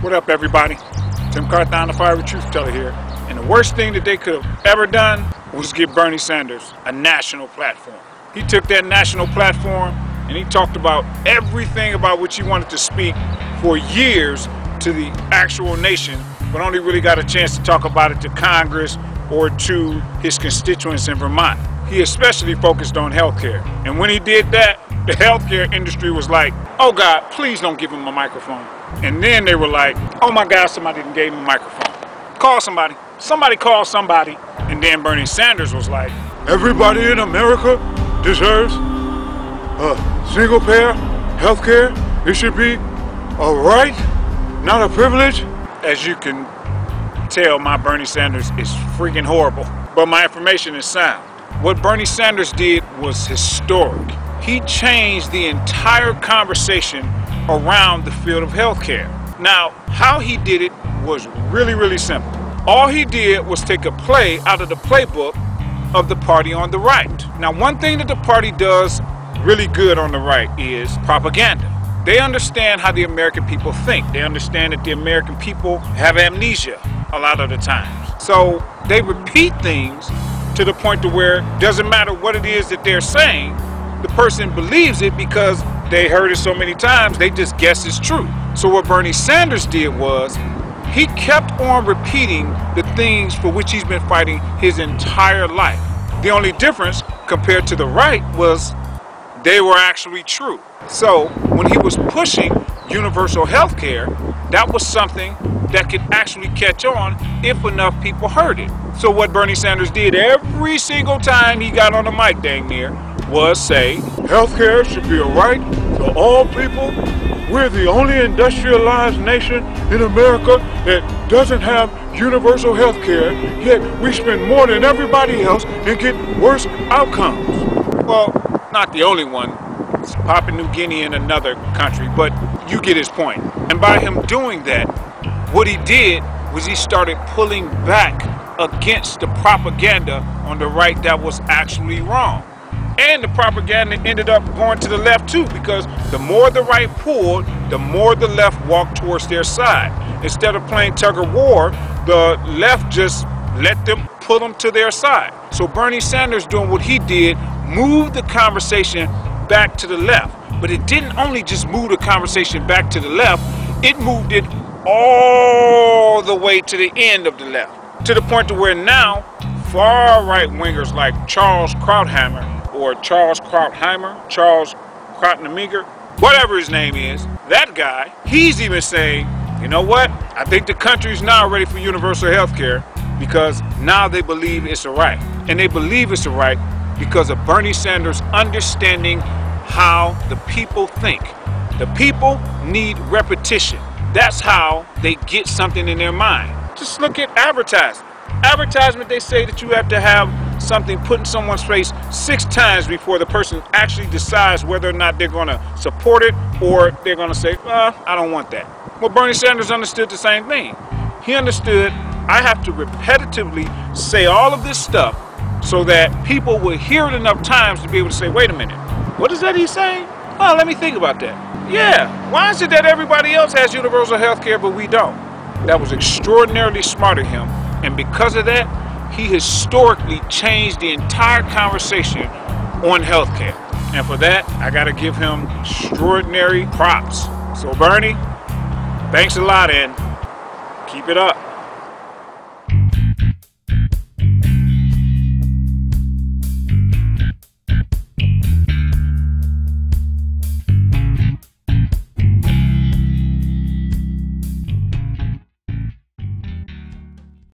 What up, everybody? Tim Carthon, the Fiery Truth Teller here. And the worst thing that they could have ever done was give Bernie Sanders a national platform. He took that national platform and he talked about everything about which he wanted to speak for years to the actual nation, but only really got a chance to talk about it to Congress or to his constituents in Vermont. He especially focused on healthcare. And when he did that, the healthcare industry was like, oh God, please don't give him a microphone. And then they were like, oh my God, somebody gave him a microphone. Call somebody. Somebody call somebody. And then Bernie Sanders was like, everybody in America deserves a single payer healthcare. It should be a right, not a privilege. As you can tell, my Bernie Sanders is freaking horrible, but my information is sound. What Bernie Sanders did was historic. He changed the entire conversation around the field of healthcare. Now, how he did it was really simple. All he did was take a play out of the playbook of the party on the right. Now, one thing that the party does really good on the right is propaganda. They understand how the American people think. They understand that the American people have amnesia a lot of the times. So they repeat things to the point to where it doesn't matter what it is that they're saying, the person believes it because they heard it so many times, they just guess it's true. So what Bernie Sanders did was, he kept on repeating the things for which he's been fighting his entire life. The only difference compared to the right was they were actually true. So when he was pushing universal health care, that was something that could actually catch on if enough people heard it. So what Bernie Sanders did every single time he got on the mic, dang near, was say, healthcare should be a right for all people. We're the only industrialized nation in America that doesn't have universal health care, yet we spend more than everybody else and get worse outcomes. Well, not the only one. It's Papua New Guinea in another country, but you get his point. And by him doing that, what he did was he started pulling back against the propaganda on the right that was actually wrong. And the propaganda ended up going to the left too, because the more the right pulled, the more the left walked towards their side. Instead of playing tug of war, the left just let them pull them to their side. So Bernie Sanders doing what he did, moved the conversation back to the left. But it didn't only just move the conversation back to the left, it moved it all the way to the end of the left. To the point to where now, far right wingers like Charles Krautheimer, Charles Krautnamiger, whatever his name is, that guy, he's even saying, you know what? I think the country's now ready for universal health care because now they believe it's a right. And they believe it's a right because of Bernie Sanders understanding how the people think. The people need repetition. That's how they get something in their mind. Just look at advertising. Advertisement, they say that you have to have something put in someone's face 6 times before the person actually decides whether or not they're going to support it or they're going to say, I don't want that. Well, Bernie Sanders understood the same thing. He understood, I have to repetitively say all of this stuff so that people will hear it enough times to be able to say, wait a minute, what is that he's saying? Oh, let me think about that. Yeah, why is it that everybody else has universal health care but we don't? That was extraordinarily smart of him. And because of that, he historically changed the entire conversation on healthcare. And for that, I gotta give him extraordinary props. So Bernie, thanks a lot and keep it up.